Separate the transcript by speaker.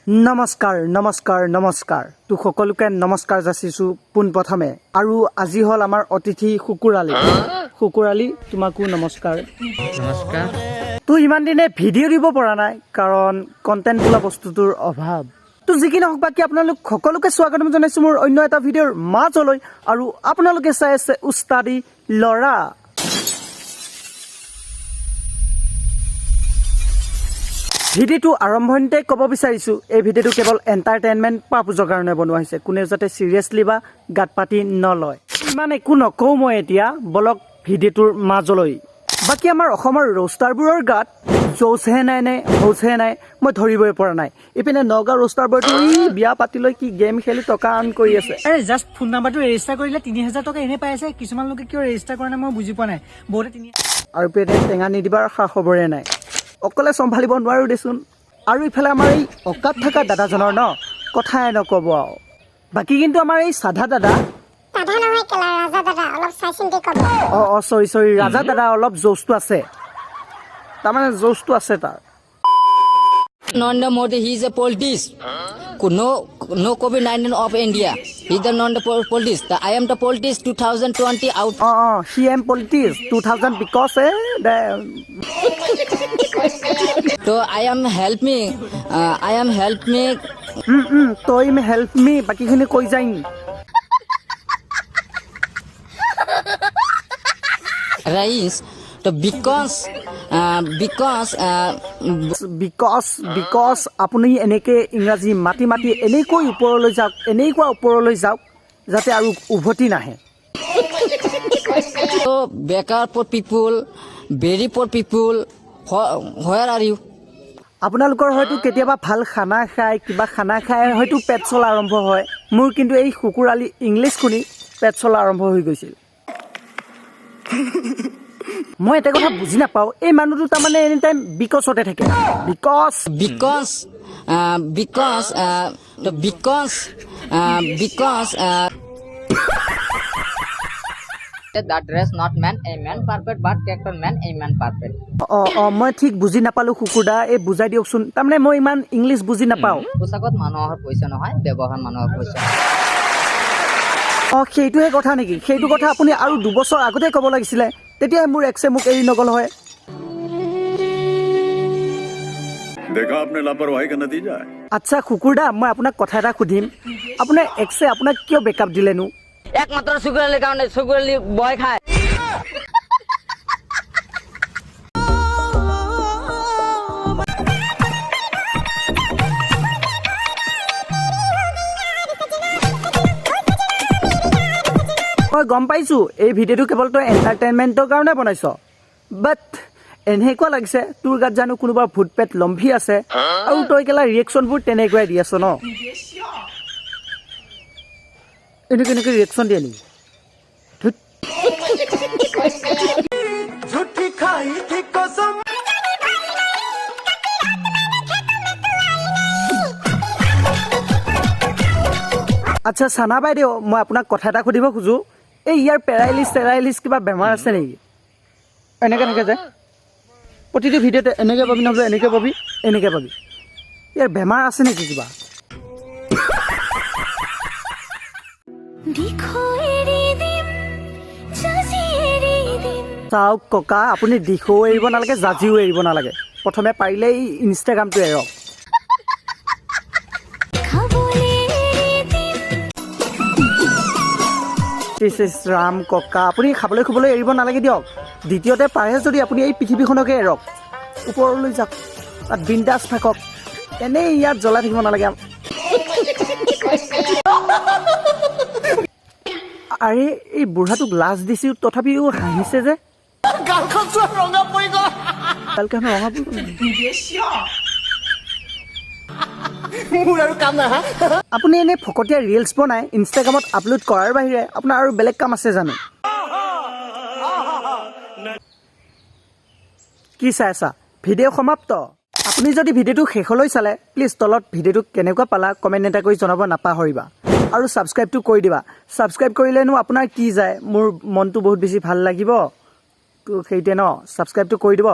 Speaker 1: নমস্কাৰ নমস্কাৰ নমস্কাৰ তো সকলোকে নমস্কাৰ যাচিছো পোন প্ৰথমে আৰু আজি হল আমাৰ অতিথি সুকুৰালি তোমাকো নমস্কাৰ
Speaker 2: নমস্কাৰ
Speaker 1: তো ইমান দিনে ভিডিঅ' দিব পৰা নাই কাৰণ কন্টেন্ট বোলা বস্তুটোৰ অভাৱ তো যিকি নহওক বাকি আপোনালোক সকলোকে স্বাগতম জনাইছো মোৰ অন্য এটা ভিডিঅ'ৰ মাজলৈ আৰু আপোনালোকে চাই আছে উস্তাদি লৰা ভিডিঅ'টো আৰম্ভণিতে ক'ব বিচাৰিছো এই ভিডিঅ'টো কেৱল এণ্টাৰটেইনমেণ্ট পাৰপজৰ কাৰণে বনোৱা হৈছে কোনেও যাতে চিৰিয়াছলি বা গাত পাতি নলয় ইমান একো নকওঁ মই এতিয়া বলক ভিডিঅ'টোৰ মাজলৈ বাকি আমাৰ অসমৰ ৰোষ্টাৰবোৰৰ গাত জোচহে নাই নে হৌচহে নাই মই ধৰিবই পৰা নাই ইপিনে নগাঁও ৰোষ্টাৰবোৰটো বিয়া পাতিলৈ কি গেম খেলি টকা আৰ্ণ কৰি আছে
Speaker 3: জাষ্ট ফোন নাম্বাৰটো ৰেজিষ্টাৰ কৰিলে 3000 টকা এনে পাই আছে কিছুমান লোকে কিয় ৰেজিষ্টাৰ কৰা নাই মই বুজি পোৱা নাই বহুতে 3000
Speaker 1: আৰু ইপিনে টেঙা নিদিবাৰ খা খবৰে নাই অকলে চম্ভালিব নোৱাৰো দেচোন আৰু ইফালে আমাৰ এই অকাত থকা দাদাজনৰ ন কথাই নকব বাকি কিন্তু আমাৰ এই সাধা দাদা সৰি ৰাজা দাদা অলপ জোচটো আছে তাৰমানে জোচটো আছে তাৰ
Speaker 2: Narendra Modi, he is a politician. No COVID-19 of India. He is the non-politician. I am the politician 2020 out.
Speaker 1: He am politics 2000 because
Speaker 2: So I am help me.
Speaker 1: তই মে হেল্প মি বাকিখিনি কৈ যাই
Speaker 2: Rais. So because
Speaker 1: আপুনি এনেকে ইংৰাজী মাতি মাতি এনেকৈ ওপৰলৈ যাওক যাতে আৰু উভতি নাহে
Speaker 2: so beggar poor people, very poor people. Where are you?
Speaker 1: আপোনালোকৰ হয়তো কেতিয়াবা ভাল খানা খায় কিবা খানা খায় হয়তো পেট চলা আৰম্ভ হয় মোৰ কিন্তু এই সুকুৰালি ইংলিছ শুনি পেট চলা আৰম্ভ হৈ গৈছিল মই এটা কথা বুজি নাপাওঁ এই মানুহটো তাৰমানে এনি টাইম বিকজতে থাকে
Speaker 2: That dress not man, a man perfect, but character man, a man perfect.
Speaker 1: মই ঠিক বুজি নাপালো সুকুৰদা এই বুজাই দিয়কচোন তাৰমানে মই ইমান ইংলিছ বুজি নাপাওঁ
Speaker 2: পোচাকত মানুহৰ পইচা নহয় ব্যৱহাৰ মানুহৰ পইচা
Speaker 1: সেইটোহে কথা নেকি সেইটো কথা আপুনি আৰু 2 বছৰ আগতে ক'ব লাগিছিলে তেতিয়া মোৰ এক্সে মোক এৰি নগল হয়
Speaker 4: देखा आपने लापरवाही का नतीजा है
Speaker 1: আচ্ছা কুকুৰদা মই আপোনাক কথা এটা সুধিম আপোনাৰ এক্সে আপোনাক কিয় বেকআপ দিলেনো
Speaker 2: একমাত্ৰ সুকুৰালিৰ কাৰণে সুকুৰালি বয় খায়
Speaker 1: মই গম পাইছো এই ভিডিঅ'টো কেৱল তই এণ্টাৰটেইনমেণ্টৰ কাৰণে বনাইছ বাট এনেকুৱা লাগিছে তোৰ গাত জানো কোনোবা ভূতপেট লম্ভি আছে আৰু তই কেলা ৰিয়েকশ্যনবোৰ তেনেকুৱাই দি আছ ন এনেকৈ ৰিয়েকশ্যন দিয়ে নেকি আচ্ছা চানা বাইদেউ মই আপোনাক কথা এটা সুধিব খোজো এই ইয়াৰ পেৰাইলিছ কিবা বেমাৰ আছে নেকি এনেকৈ থাকে যে প্ৰতিটো ভিডিঅ'তে এনেকৈ পাবি নহ'লে এনেকৈ পাবি ইয়াৰ বেমাৰ আছে নেকি কিবা চাওক ককা আপুনি দিশও এৰিব নালাগে জাজিও এৰিব নালাগে প্ৰথমে পাৰিলে এই ইনষ্টাগ্ৰামটো এৰক ৰাম ককা আপুনি খাবলৈ খুবলৈ এৰিব নালাগে দিয়ক দ্বিতীয়তে পাৰে যদি আপুনি এই পৃথিৱীখনকে এৰক ওপৰলৈ যাওক তাত বিন্দাছ থাকক এনেই ইয়াত জ্বলাই থাকিব নালাগে আৰে এই বুঢ়াটোক লাজ দিছো তথাপিও হাঁহিছে যে আপুনি এনে ফকতীয়া ৰিলছ বনাই ইনষ্টাগ্ৰামত আপলোড কৰাৰ বাহিৰে আপোনাৰ আৰু বেলেগ কাম আছে জানো কি চাই আছা ভিডিঅ' সমাপ্ত আপুনি যদি ভিডিঅ'টো শেষলৈ চালে প্লিজ তলত ভিডিঅ'টো কেনেকুৱা পালা কমেণ্ট এটা কৰি জনাব নাপাহৰিবা আৰু ছাবস্ক্ৰাইবটো কৰি দিবা ছাবস্ক্ৰাইব কৰিলেনো আপোনাৰ কি যায় মোৰ মনটো বহুত বেছি ভাল লাগিব তো সেইটোৱে ন ছাবস্ক্ৰাইবটো কৰি দিব